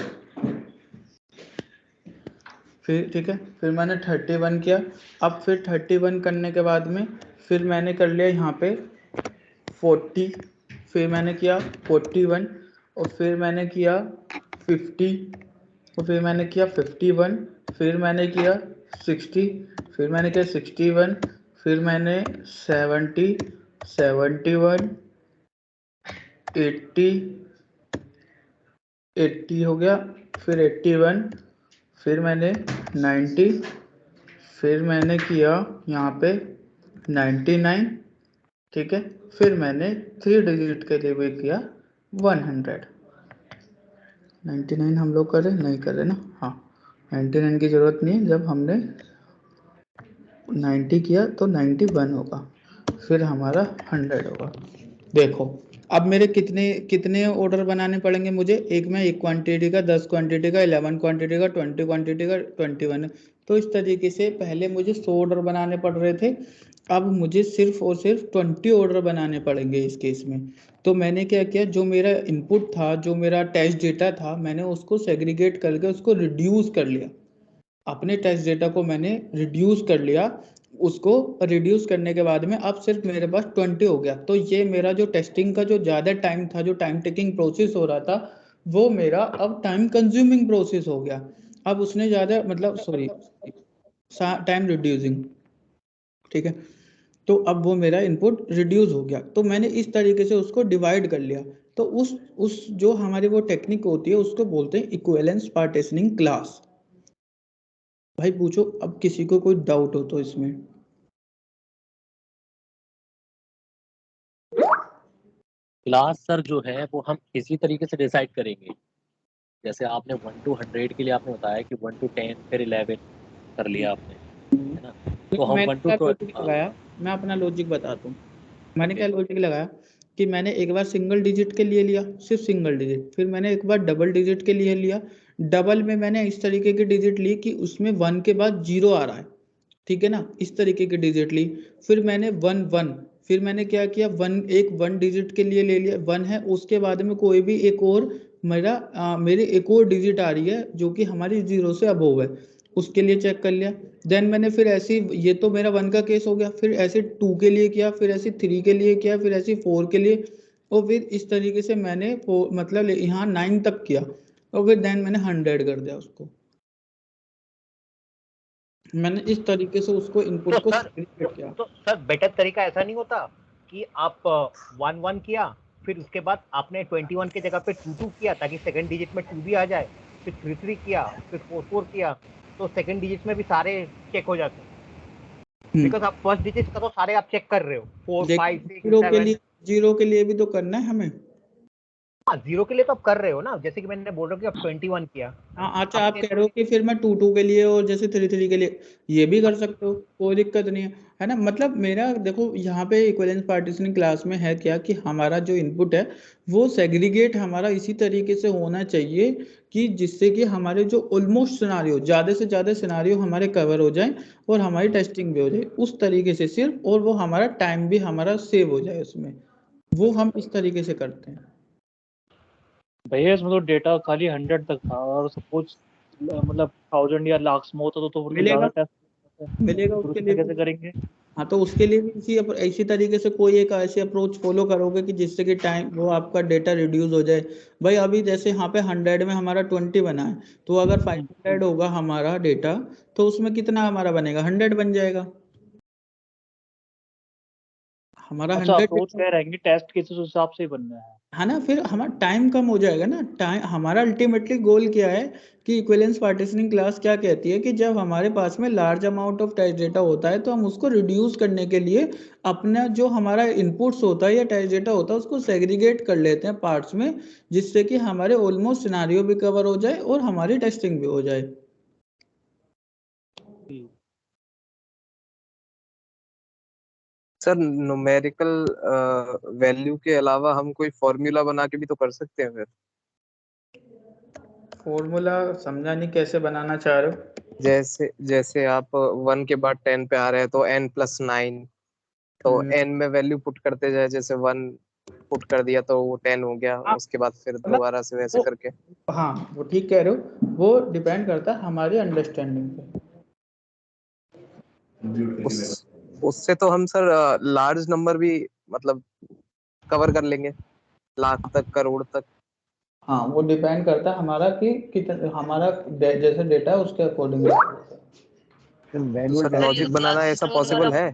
फिर ठीक है, फिर मैंने 31 किया। अब फिर 31 करने के बाद में फिर मैंने कर लिया यहाँ पे 40, फिर मैंने किया 41, और फिर मैंने किया 50, और फिर मैंने किया 51, फिर मैंने किया 60, फिर मैंने किया 61, फिर मैंने 70, 71, 80 हो गया, फिर 81, फिर मैंने 90, फिर मैंने किया यहाँ पे 99, ठीक है, फिर मैंने 3 डिजिट के लिए भी किया 100। 99 हम लोग कर रहे नहीं कर रहे ना, हाँ 99 की जरूरत नहीं है, जब हमने 90 किया तो 91 होगा, फिर हमारा 100 होगा। देखो अब मेरे कितने कितने ऑर्डर बनाने पड़ेंगे मुझे, एक में 1 क्वांटिटी का, 10 क्वांटिटी का, 11 क्वांटिटी का, 20 क्वांटिटी का, 21। तो इस तरीके से पहले मुझे 100 ऑर्डर बनाने पड़ रहे थे, अब मुझे सिर्फ और सिर्फ 20 ऑर्डर बनाने पड़ेंगे इस केस में। तो मैंने क्या किया, जो मेरा इनपुट था, जो मेरा टेस्ट डेटा था, मैंने उसको सेग्रीगेट करके उसको रिड्यूस कर लिया। अपने टेस्ट डेटा को मैंने रिड्यूस कर लिया, उसको रिड्यूस करने के बाद में अब सिर्फ मेरे पास 20 हो गया। तो ये मेरा जो टेस्टिंग का जो ज़्यादा टाइम था, जो टाइम टेकिंग प्रोसेस हो रहा था, वो मेरा अब टाइम कंज्यूमिंग प्रोसेस हो गया। अब उसने ज़्यादा मतलब सॉरी टाइम रिड्यूसिंग, ठीक है। तो अब वो मेरा इनपुट रिड्यूस हो गया, तो मैंने इस तरीके से उसको डिवाइड कर लिया। तो उस जो हमारी वो टेक्निक होती है उसको बोलते हैं इक्विवेलेंस पार्टीशनिंग क्लास। भाई पूछो अब किसी को कोई डाउट हो तो इसमें। क्लास सर जो है वो हम इसी तरीके से डिसाइड करेंगे, जैसे आपने 1 to 100 के लिए आपने बताया कि 1 to 10 फिर 11 कर लिया आपने, है ना? तो हम मैंने 1 क्या to लॉजिक लगाया, मैं अपना लॉजिक बताता हूँ। मैंने क्या लॉजिक लगाया कि मैंने एक बार सिंगल डिजिट के लिए लिया, सिर्फ सिंगल डिजिट, फिर मैंने एक बार डबल डिजिट के लिए लिया। डबल में मैंने इस तरीके की डिजिट ली कि उसमें 1 के बाद 0 आ रहा है, ठीक है ना, इस तरीके की डिजिट ली। फिर मैंने 1 1, फिर मैंने क्या किया, 1 डिजिट के लिए ले लिया, 1 है, उसके बाद में कोई भी एक और मेरी एक और डिजिट आ रही है जो कि हमारी 0 से अबोव है, उसके लिए चेक कर लिया। देन मैंने फिर ऐसे, ये तो मेरा 1 का केस हो गया, फिर ऐसे 2 के लिए किया, फिर ऐसे 3 के लिए किया, फिर ऐसे 4 के लिए, और फिर इस तरीके से मैंने मतलब यहाँ 9 तक किया, और फिर देन मैंने 100 कर दिया उसको। मैंने इस तरीके से उसको इनपुट को सेग्रीगेट किया। तो सर बेटर तरीका ऐसा नहीं होता कि आप 1 किया, फिर उसके बाद आपने 21 की जगह पे 2 किया ताकि सेकंड डिजिट में 2 भी आ जाए, फिर 3 किया, फिर 4 किया, तो सेकंड डिजिट में भी सारे चेक हो जाते हैं। बिकॉज आप फर्स्ट डिजिट का तो सारे आप चेक कर रहे हो, 4 5 6 7। 0 के लिए भी तो करना है हमें। हाँ 0 के लिए तो आप कर रहे हो ना, जैसे कि मैंने बोल रहा हूँ कि आप 21 किया। हाँ अच्छा, आप कह रहे हो कि फिर मैं 2 के लिए और जैसे 3 के लिए ये भी कर सकते हो, कोई दिक्कत नहीं है ना। मतलब मेरा देखो यहाँ पे इक्विवेलेंस पार्टीशनिंग क्लास में है क्या कि हमारा जो इनपुट है वो सेग्रीगेट हमारा इसी तरीके से होना चाहिए कि जिससे कि हमारे जो ऑलमोस्ट सिनारियो, ज़्यादा से ज़्यादा सिनारियो हमारे कवर हो जाए और हमारी टेस्टिंग भी हो जाए उस तरीके से सिर्फ, और वो हमारा टाइम भी हमारा सेव हो जाए उसमें, वो हम इस तरीके से करते हैं। भैया इसमें तो डेटा खाली 100 तक था, और सपोज मतलब 1000 या लाख में होता तो फिर मिलेगा, ज्यादा टेस्ट मिलेगा फिर उसके उसमें लिए कैसे करेंगे? हाँ तो उसके लिए भी इसी तरीके से कोई एक ऐसे अप्रोच फॉलो करोगे कि जिससे कि टाइम वो आपका डेटा रिड्यूस हो जाए। भाई अभी जैसे यहाँ पे 100 में हमारा 20 बना है, तो अगर 500 होगा हमारा डेटा, तो उसमें कितना हमारा बनेगा, 100 बन जाएगा हमारा। अच्छा, 100 अप्रोच कह रहे हैं कि टेस्ट केसेस उस हिसाब से ही बनना है ना, फिर हमारा टाइम कम हो जाएगा ना। टाइम हमारा अल्टीमेटली गोल क्या है कि इक्विवेलेंस पार्टीशनिंग क्लास क्या कहती है कि जब हमारे पास में large amount of test data होता है तो हम उसको रिड्यूस करने के लिए अपना जो हमारा इनपुट्स होता है या टेस्ट डेटा होता है उसको सेग्रीगेट कर लेते हैं पार्ट्स में, जिससे कि हमारे ऑलमोस्ट सिनारियो भी कवर हो जाए और हमारी टेस्टिंग भी हो जाए। सर न्यूमेरिकल वैल्यू के अलावा हम कोई फॉर्मूला बना के भी तो कर सकते हैं फिर। फॉर्मूला समझा नहीं, कैसे बनाना चाह रहे हो? जैसे जैसे आप 1 के बाद 10 पे आ रहे हैं तो n+9, तो n में वैल्यू पुट करते जाए, जैसे 1 पुट कर दिया तो वो 10 हो गया, उसके बाद फिर दोबारा से वैसे करके। हाँ वो ठीक कह रहे हो, वो डिपेंड करता है हमारी अंडरस्टैंडिंग पे। उससे तो हम सर लार्ज नंबर भी मतलब कवर कर लेंगे, लाख तक, करोड़ तक। हाँ वो डिपेंड करता है हमारा कि कितना हमारा जैसे डेटा है उसके अकॉर्डिंग। सर लॉजिक बनाना ऐसा पॉसिबल है?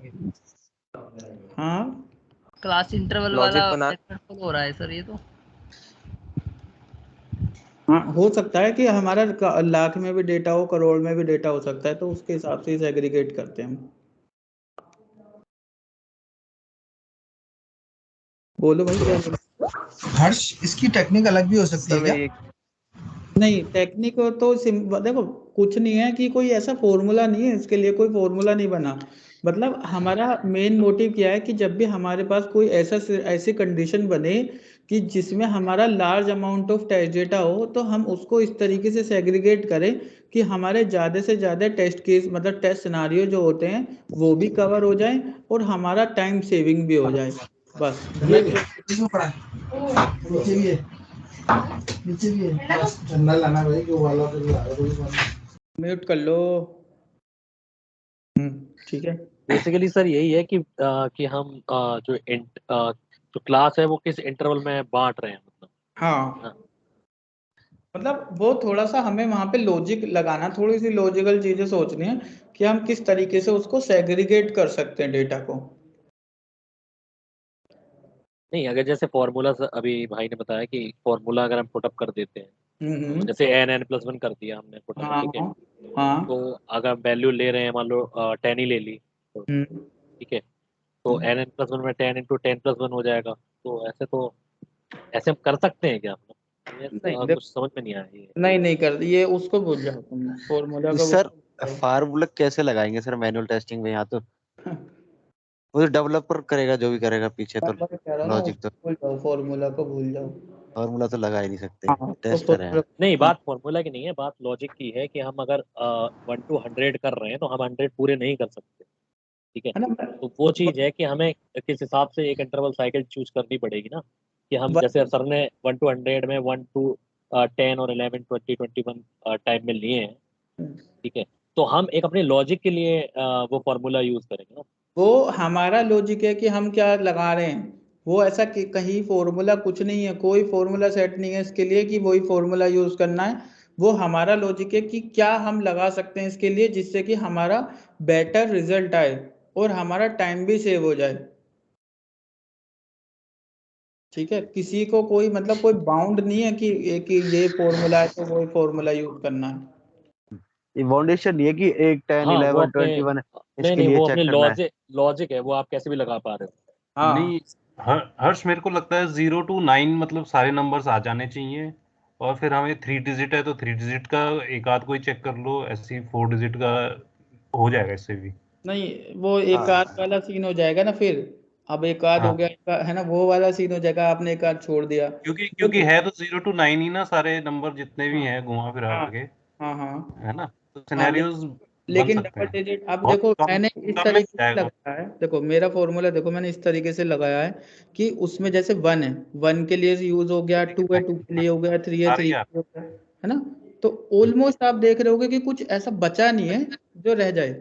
हाँ क्लास इंटरवल लॉजिक वाला बना मेथड हो रहा है सर ये तो। हाँ हो सकता है कि हमारा लाख में भी डेटा हो, करोड़ में भी डेटा हो सकता है, तो उसके हिसाब से सेग्रीगेट करते हैं हम। बोलो भाई क्या बोलो? हर्ष, इसकी टेक्निक अलग भी हो सकती है क्या? नहीं, टेक्निक तो देखो कुछ नहीं है कि कोई ऐसा फॉर्मूला नहीं है, इसके लिए कोई फॉर्मूला नहीं बना। मतलब हमारा मेन मोटिव क्या है कि जब भी हमारे पास कोई ऐसी कंडीशन बने कि जिसमें हमारा large amount of test data हो, तो हम उसको इस तरीके से सेग्रीगेट करें कि हमारे ज़्यादा से ज़्यादा टेस्ट केस मतलब टेस्ट सिनारियो जो होते हैं वो भी कवर हो जाए और हमारा टाइम सेविंग भी हो जाए। बस ये नीचे भी है ठंडा लाना भाई कि वाला तो ला म्यूट कर लो। ठीक है। बेसिकली सर यही है कि हम जो क्लास है वो किस इंटरवल में बांट रहे हैं, मतलब। हाँ, मतलब वो थोड़ा सा हमें वहां पे लॉजिक लगाना, थोड़ी सी लॉजिकल चीजें सोचनी है कि हम किस तरीके से उसको सेग्रीगेट कर सकते हैं डेटा को। नहीं, अगर जैसे फॉर्मूला अभी भाई ने बताया कि फॉर्मूला अगर हम पुटअप कर देते हैं, तो जैसे n+1 कर दिया हमने पुटअप, हाँ, ठीक है। हाँ। तो अगर वैल्यू ले रहे हैं, मान लो 10 ही ले ली, तो ठीक है, तो n+1 में 10 × 10+1 हो जाएगा। तो ऐसे हम कर सकते हैं क्या? कुछ समझ में नहीं आया ये। नहीं कर, ये उसको भूल जाओ तुम, फॉर्मूला का। सर फार्मूला कैसे लगाएंगे सर मैनुअल टेस्टिंग में? यहाँ तो वो डेवलपर करेगा जो भी करेगा पीछे, तो लॉजिक तो फॉर्मूला को भूल जाओ, फॉर्मूला तो लगा ही नहीं सकते, हाँ, टेस्टर है। नहीं, बात फॉर्मूला की नहीं है, बात लॉजिक की है कि हम अगर 1 to 100 कर रहे हैं तो हम 100 पूरे नहीं कर सकते, ठीक है। तो वो चीज है कि हमें किस हिसाब से एक इंटरवल साइकिल चूज करनी पड़ेगी ना, कि हम जैसे सर ने 1 to 100 में 1 to 10 और 11 20 21 टाइम में लिए हैं, ठीक है। तो हम एक अपने लॉजिक के लिए वो फॉर्मूला यूज करेंगे ना। वो हमारा लॉजिक है कि हम क्या लगा रहे हैं, वो ऐसा कि कहीं फॉर्मूला कुछ नहीं है, कोई फॉर्मूला सेट नहीं है इसके लिए कि वही फॉर्मूला यूज करना है। वो हमारा लॉजिक है कि क्या हम लगा सकते हैं इसके लिए जिससे कि हमारा बेटर रिजल्ट आए और हमारा टाइम भी सेव हो जाए, ठीक है। किसी को कोई मतलब कोई बाउंड नहीं है कि ये फॉर्मूला है तो वही फॉर्मूला यूज करना है। ये फाउंडेशन नहीं है कि 1 10 हाँ, 11 21 इसके लिए वो चेक अपने करना है। लॉजिक है, वो आप कैसे भी लगा पा रहे हो। हाँ। नहीं हर्ष, मेरे को लगता है 0 to 9 मतलब सारे नंबर्स आ जाने चाहिए, और फिर हमें 3 डिजिट है तो 3 डिजिट का एक आध कोई चेक कर लो, ऐसे 4 डिजिट का हो जाएगा इससे भी। नहीं, वो एक आध वाला सीन हो जाएगा ना फिर, अब एक आध हो गया है ना, वो वाला सीन हो जाएगा, आपने एक आध छोड़ दिया क्योंकि है तो 0 to 9 ही ना सारे नंबर जितने भी हैं घुमा फिरा के, हाँ, है ना, तो सिनेरियोज लेकिन डबल डिजिट। अब देखो मैंने इस तरीके से लगाया है, देखो मेरा फॉर्मूला देखो मैंने इस तरीके से लगाया है कि उसमें जैसे 1 है, 1 के लिए यूज हो गया, 2 है 2 के लिए हो गया, 3 है 3 के लिए हो गया, है ना। तो ऑलमोस्ट आप देख रहे होगे कि कुछ ऐसा बचा नहीं है जो रह जाए,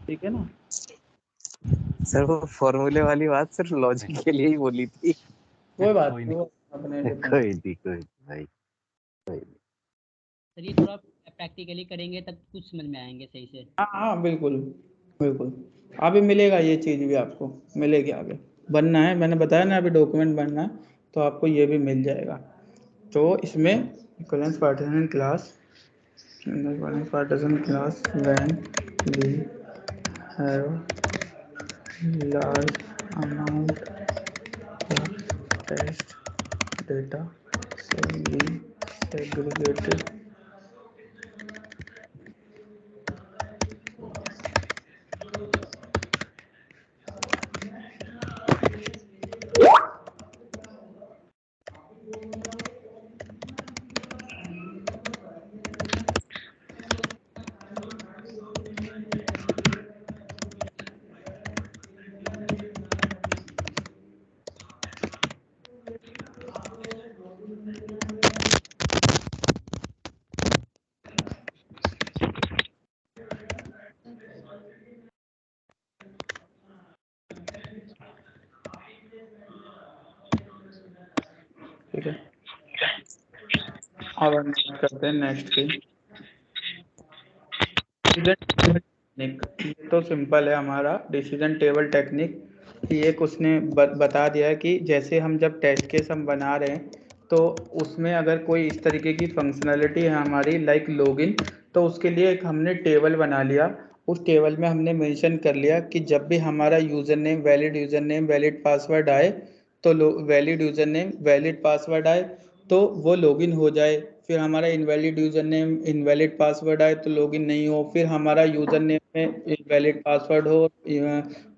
ठीक है ना। सर वो फॉर्मूले वाली बात सिर्फ लॉजिक के लिए ही बोली थी। कोई बात नहीं, वो अपने कोई भाई सर ये थोड़ा प्रैक्टिकली करेंगे तब कुछ समझ में आएंगे सही से। हाँ, बिल्कुल अभी मिलेगा, ये चीज भी आपको मिलेगी आगे। बनना है, मैंने बताया ना अभी डॉक्यूमेंट बनना है, तो आपको ये भी मिल जाएगा। तो इसमें equivalence partition class when we have large amount of test data shall be segregated ठीक है। अब हम करते हैं नेक्स्ट पे। ये तो सिंपल है हमारा डिसीजन टेबल टेक्निक कि एक उसने बता दिया है कि जैसे हम जब टेस्ट केस हम बना रहे हैं तो उसमें अगर कोई इस तरीके की फंक्शनैलिटी है हमारी लाइक लॉगिन, तो उसके लिए एक हमने टेबल बना लिया। उस टेबल में हमने मेंशन कर लिया कि जब भी हमारा यूज़र नेम वैलिड पासवर्ड आए तो valid user name valid password आए तो वो लॉगिन हो जाए, फिर हमारा invalid user name invalid password आए तो लॉगिन नहीं हो, फिर हमारा यूजर नेम में इनवैलिड पासवर्ड हो,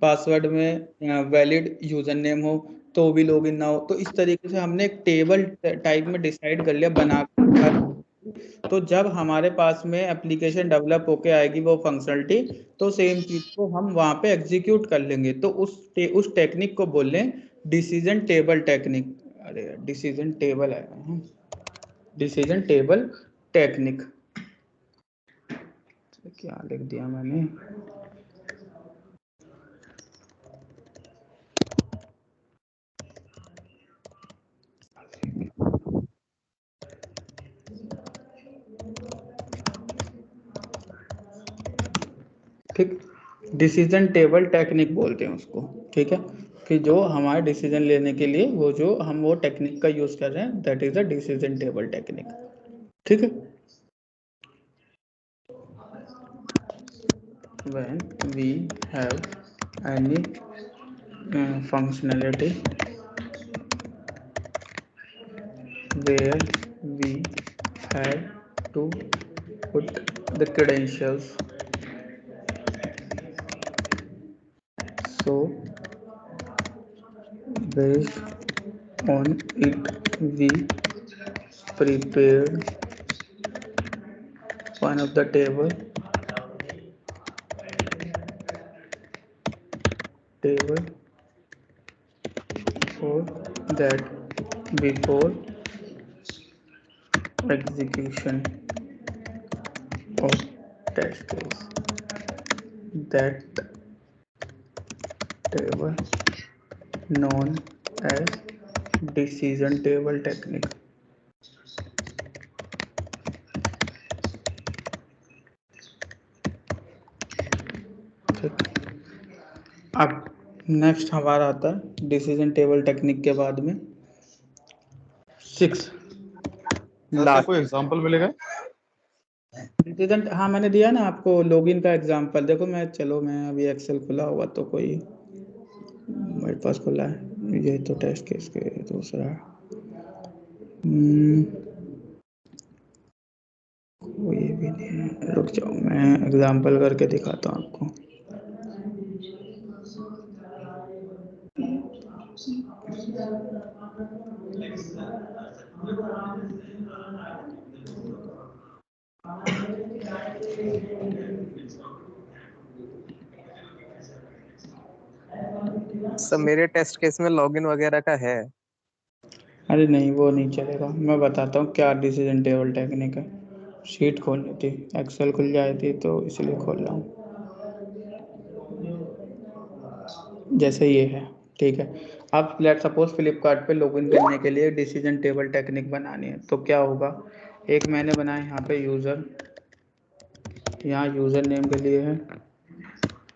पासवर्ड में वैलिड यूजर नेम हो तो भी लॉगिन ना हो। तो इस तरीके से हमने एक टेबल टाइप में डिसाइड कर लिया बना। तो जब हमारे पास में एप्लीकेशन डेवलप होके आएगी वो फंक्शनलिटी, तो सेम चीज को हम वहां पे एग्जीक्यूट कर लेंगे। तो उस टेक्निक को बोल लें डिसीजन टेबल टेक्निक। अरे डिसीजन टेबल है, डिसीजन टेबल टेक्निक। क्या लिख दिया मैंने? ठीक, डिसीजन टेबल टेक्निक बोलते हैं उसको। ठीक है, कि जो हमारे डिसीजन लेने के लिए वो जो हम वो टेक्निक का यूज कर रहे हैं, that is the decision table technique. ठीक है, when we have any functionality where we have to put the credentials, so based on it we prepared one of the table for that before execution of test case. That table known as decision table technique. अब नेक्स्ट हमारा आता है डिसीजन टेबल टेक्निक के बाद में 6 लास्ट कोई एग्जांपल मिलेगा? डिसीजन, हाँ मैंने दिया ना आपको लॉगिन का एग्जांपल। देखो मैं अभी एक्सेल खुला हुआ तो कोई मेरे पास खुला है, ये तो टेस्ट केस के दूसरा कोई भी नहीं है। रुक जाओ मैं एग्जांपल करके दिखाता हूँ आपको। सब मेरे टेस्ट केस में लॉगिन वगैरह का है। अरे नहीं वो नहीं चलेगा, मैं बताता हूँ क्या डिसीजन टेबल टेक्निक है। शीट खोलनी थी, एक्सेल खुल जाए थी तो इसलिए खोल रहा हूँ। जैसे ये है, ठीक है। अब लेट सपोज फ्लिपकार्ट पे लॉगिन करने के लिए डिसीजन टेबल टेक्निक बनानी है तो क्या होगा, एक मैंने बनाया यहाँ पे यूज़र, यहाँ यूज़र नेम के लिए है,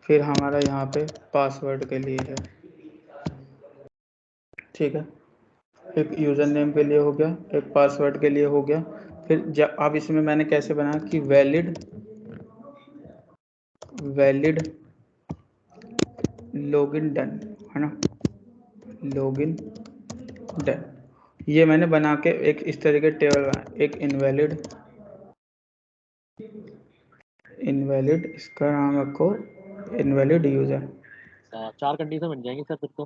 फिर हमारा यहाँ पे पासवर्ड के लिए है। ठीक है, एक यूज़र नेम के लिए हो गया, एक पासवर्ड के लिए हो गया। फिर जब अब इसमें मैंने कैसे बनाया कि वैलिड लॉगिन डन, है ना, लॉगिन डन। ये मैंने बना के एक इस तरह के टेबल बनाया, एक इनवैलिड इसका नाम रखो इनवैलिड यूजर। 4 कंडीशन बन जाएंगी सर फिर तो।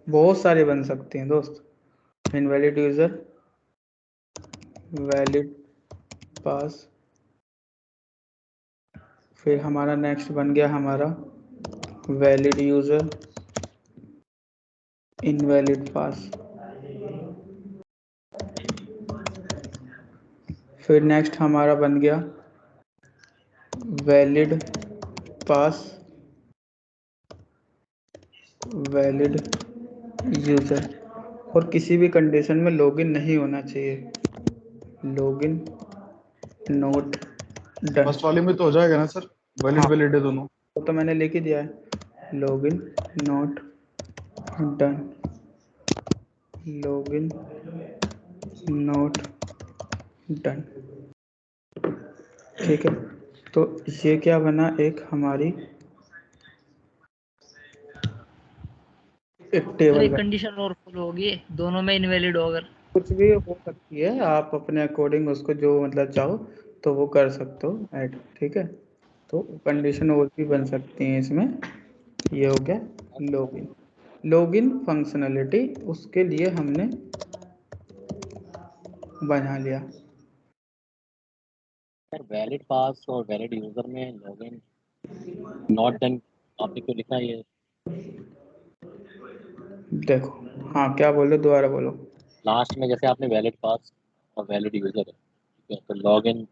बहुत सारे बन सकते हैं दोस्त। इनवैलिड यूजर, वैलिड पास, फिर हमारा नेक्स्ट बन गया हमारा वैलिड यूजर, इनवैलिड पास, फिर नेक्स्ट हमारा बन गया वैलिड पास वैलिड यूजर। और किसी भी कंडीशन में लॉगिन नहीं होना चाहिए, लॉगिन नोट डन। फर्स्ट वाले में तो हो जाएगा ना सर, वैलिड वैलिड है दोनों। तो मैंने लिख ही दिया है, login note done, login note done. ठीक है, तो ये क्या बना, एक हमारी एक सर टेबल एक कंडीशन और फॉलो होगी, दोनों में इनवैलिड हो अगर। कुछ भी हो सकती है, आप अपने अकॉर्डिंग उसको जो मतलब चाहो तो वो कर सकते हो ऐड, ठीक है। तो कंडीशन और भी बन सकती हैं इसमें। ये हो गया लॉगिन। लॉगिन फंक्शनलिटी उसके लिए हमने बना लिया। सर वैलिड पास और वैलिड यूजर में लॉगिन नॉट डन आपने क्यों लिखा है ये? देखो, हाँ क्या बोलो, दोबारा बोलो। लास्ट में जैसे आपने वैलिड पास और वैलिड यूजर है, ठीक है, तो लॉगिन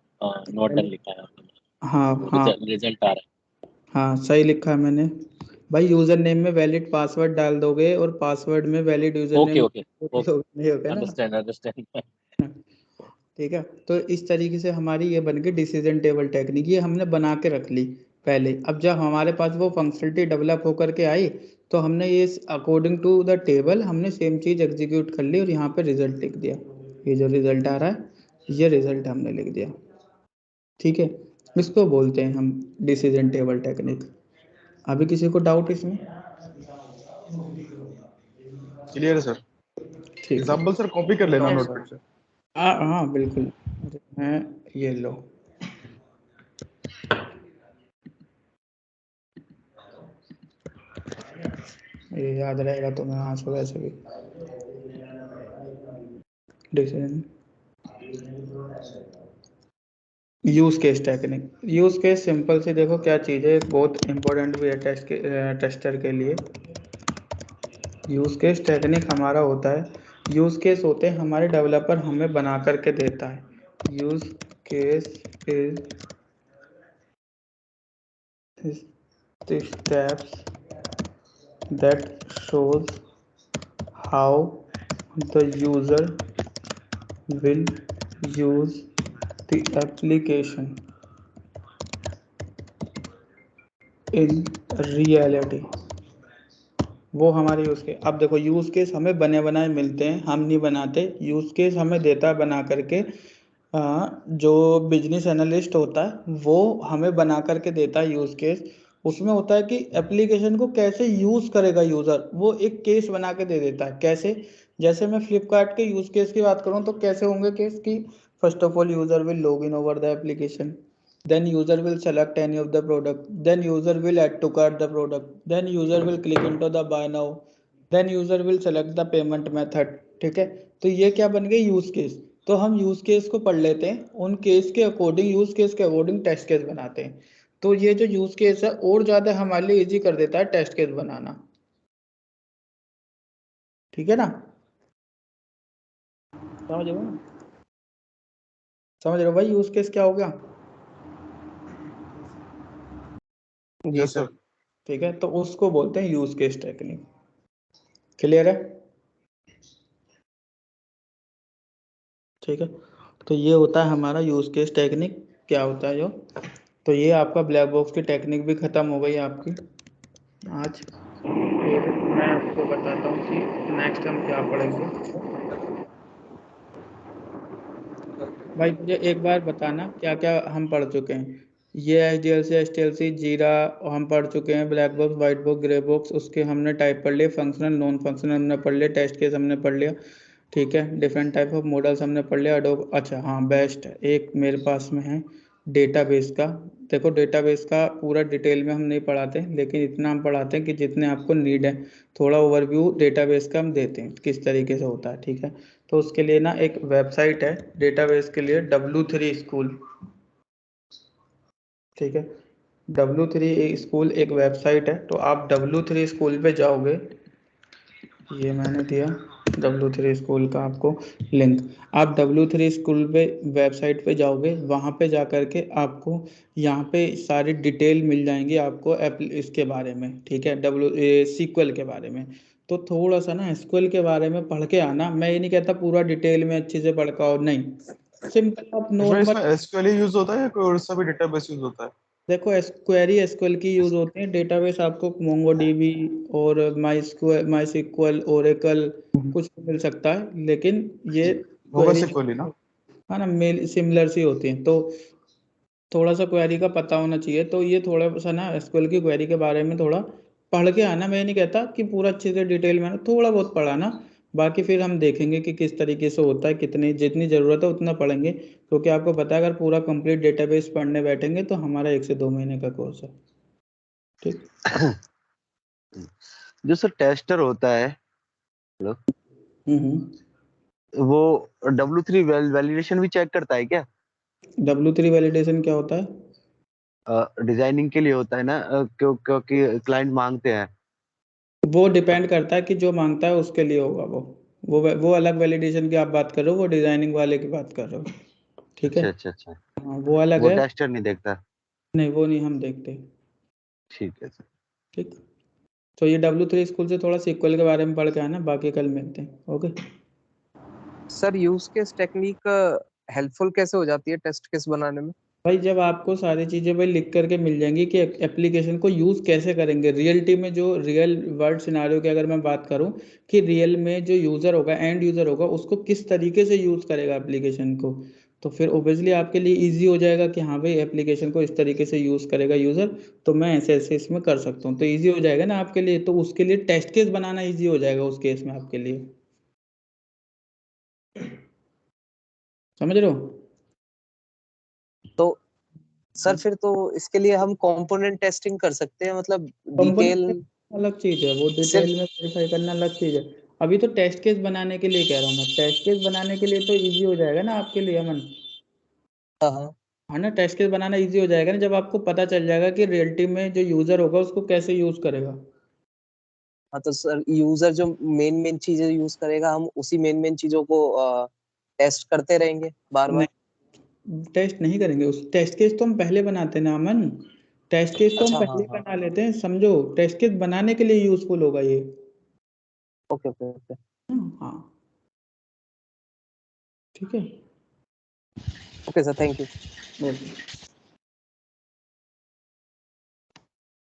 नॉट डन लिखा है आपने, हाँ तो हाँ रिजल्ट आ रहा है। हाँ सही लिखा है मैंने भाई। यूजर नेम में वैलिड पासवर्ड डाल दोगे और पासवर्ड में valid user okay name okay okay, नहीं होगा ना। Understand understand. ठीक है, तो इस तरीके से हमारी ये बन गई डिसीजन टेबल टेक्निक। ये हमने बना के रख ली पहले। अब जब हमारे पास वो फंक्शनलिटी डेवलप होकर के आई तो हमने ये अकॉर्डिंग टू द टेबल हमने सेम चीज एग्जीक्यूट कर ली और यहाँ पे रिजल्ट लिख दिया। ये जो रिजल्ट आ रहा है ये रिजल्ट हमने लिख दिया, ठीक है। इसको बोलते हैं हम डिसीजन टेबल टेक्निक। अभी किसी को डाउट इसमें? क्लियर है सर। ठीक है। एग्जांपल सर कॉपी कर लेना नोटपैड से। हाँ बिल्कुल। मैं ये लो, ये याद रहेगा तो मैं यहाँ से वैसे भी decision use case technique. Use case simple से देखो क्या चीज़ है, बहुत इंपॉर्टेंट भी है टेस्टर के लिए। यूज केस टेक्निक हमारा होता है, यूज केस होते हैं हमारे डेवलपर हमें बना करके देता है। Use case is the steps that shows how the user will use the application in reality। वो हमारे यूज़ केस। अब देखो यूज़ केस हमें बने बनाए मिलते हैं, हम नहीं बनाते। यूज़ केस हमें देता है बना करके जो बिजनेस एनालिस्ट होता है वो हमें बना करके देता है यूज़ केस। उसमें होता है कि एप्लीकेशन को कैसे यूज़ करेगा यूज़र, वो एक केस बना के दे देता है। कैसे? जैसे मैं फ्लिपकार्ट के यूज़ केस की बात करूँ तो कैसे होंगे केस की? First of all user will log in over the application, then user will select any of the product, then user will add to cart the product, then user will click into the buy now, then user will select the payment method। ठीक है, तो ये क्या बन गई यूज केस। तो हम यूज केस को पढ़ लेते हैं, उन केस के अकॉर्डिंग यूज केस के अकॉर्डिंग टेस्ट केस बनाते हैं। तो ये जो यूज केस है और ज्यादा हमारे लिए इजी कर देता है टेस्ट केस बनाना, ठीक है ना। समझ रहे हो ना? समझ रहे हो भाई यूज केस क्या हो गया? Yes sir. ठीक है, तो उसको बोलते हैं यूज केस टेक्निक। क्लियर है? ठीक है, तो ये होता है हमारा यूज केस टेक्निक। क्या होता है जो, तो ये आपका ब्लैक बॉक्स की टेक्निक भी खत्म हो गई आपकी आज। फिर मैं आपको बताता हूँ कि नेक्स्ट हम क्या पढ़ेंगे। भाई मुझे एक बार बताना क्या क्या हम पढ़ चुके हैं। ये HDLC HTLC जीरा हम पढ़ चुके हैं, black box white box grey box उसके हमने टाइप पढ़ लिए, फंक्शनल नॉन फंक्शनल हमने पढ़ लिया, टेस्ट केस हमने पढ़ लिया। ठीक है, डिफरेंट टाइप ऑफ मॉडल्स हमने पढ़ लिया। अडोब, अच्छा हाँ बेस्ट एक मेरे पास में है डेटाबेस का। देखो डेटाबेस का पूरा डिटेल में हम नहीं पढ़ाते लेकिन इतना हम पढ़ाते हैं कि जितने आपको नीड है। थोड़ा ओवरव्यू डेटाबेस का हम देते हैं किस तरीके से होता है, ठीक है। तो उसके लिए ना एक वेबसाइट है डेटाबेस के लिए, W3 स्कूल। ठीक है, W3 स्कूल एक वेबसाइट है, तो आप W3 स्कूल पे जाओगे, ये मैंने दिया W3 स्कूल का आपको लिंक। आप W3 स्कूल पे वेबसाइट पे जाओगे, वहाँ पे जा कर के आपको यहाँ पे सारी डिटेल मिल जाएंगी आपको इसके बारे में, ठीक है, SQL के बारे में। तो थोड़ा सा ना SQL के बारे में पढ़ के आना। मैं ये नहीं कहता पूरा डिटेल में अच्छे से पढ़ के आओ, नहीं, सिंपल आप इसमें नॉर्मल। SQL ही यूज होता है या कोई और सा भी डेटाबेस यूज होता है? देखो क्वेरी SQL की यूज होती है, डेटाबेस आपको MongoDB और MySQL ओरेकल कुछ मिल सकता है, लेकिन ये होगा क्वेरी SQL ही ना? है ना, मेल सिमिलर सी होती हैं। तो थोड़ा सा क्वेरी का पता होना चाहिए। तो ये थोड़ा सा ना SQL की क्वेरी के बारे में थोड़ा पढ़ के आना, मैं नहीं कहता कि पूरा अच्छे से डिटेल में आना, थोड़ा बहुत पढ़ाना, बाकी फिर हम देखेंगे कि किस तरीके से होता है, कितनी जितनी ज़रूरत है उतना पढ़ेंगे, क्योंकि आपको पता है अगर पूरा कंप्लीट डेटाबेस पढ़ने बैठेंगे तो हमारा 1 से 2 महीने का कोर्स है। ठीक। जो सर टेस्टर होता है, हेलो, वो W3 वैलिडेशन भी चेक करता है क्या? W3 वैलिडेशन क्या होता है? डिजाइनिंग के लिए होता है ना, क्योंकि क्लाइंट मांगते हैं। वो डिपेंड करता है कि जो मांगता है उसके लिए होगा वो अलग वैलिडेशन की आप बात कर रहे हो, वो डिजाइनिंग वाले की बात कर रहे हो। ठीक है। अच्छा। हाँ, वो अलग वो है। टेस्टर नहीं देखता? नहीं, वो नहीं हम देखते। ठीक है सर। ठीक। तो ये W3 स्कूल से थोड़ा SQL के बारे में पढ़ के आना, बाकी कल मिलते हैं। Okay sir, use case technique helpful कैसे हो जाती है टेस्ट केस बनाने में? भाई, जब आपको सारी चीज़ें भाई लिख करके मिल जाएंगी कि एप्लीकेशन को यूज़ कैसे करेंगे रियलिटी में, जो रियल वर्ल्ड सिनारियो की अगर मैं बात करूं कि रियल में जो यूज़र होगा, एंड यूज़र होगा, उसको किस तरीके से यूज़ करेगा एप्लीकेशन को, तो फिर ओबियसली आपके लिए इजी हो जाएगा कि हाँ भाई एप्लीकेशन को इस तरीके से यूज़ करेगा यूज़र, तो मैं ऐसे ऐसे इसमें कर सकता हूँ, तो ईजी हो जाएगा ना आपके लिए। तो उसके लिए टेस्ट केस बनाना ईजी हो जाएगा उस केस में आपके लिए। समझ रहे हो? तो सर फिर तो इसके लिए हम कंपोनेंट टेस्टिंग कर सकते हैं, मतलब डिटेल। कंपोनेंट अलग चीज है, वो सिर्फ डिटेल में वेरीफाई करना अलग चीज है। अभी तो टेस्ट केस बनाने के लिए कह रहा हूँ मैं, टेस्ट केस बनाने के लिए तो इजी हो जाएगा ना आपके लिए अमन। हाँ, है ना, टेस्ट केस बनाना इजी हो जाएगा ना जब आपको पता चल जाएगा कि रियलिटी में जो यूजर होगा उसको कैसे यूज करेगा। तो सर यूजर जो मेन मेन चीजें यूज करेगा, हम उसी मेन मेन चीजों को टेस्ट करते रहेंगे बार बार। नहीं, टेस्ट नहीं करेंगे, उस टेस्ट केस तो हम पहले बनाते हैं ना अमन, टेस्ट केस तो हम अच्छा, हाँ पहले हाँ। बना लेते हैं, समझो, टेस्ट केस बनाने के लिए यूजफुल होगा ये। Okay okay okay. हाँ ठीक है। Okay sir, thank you. Okay.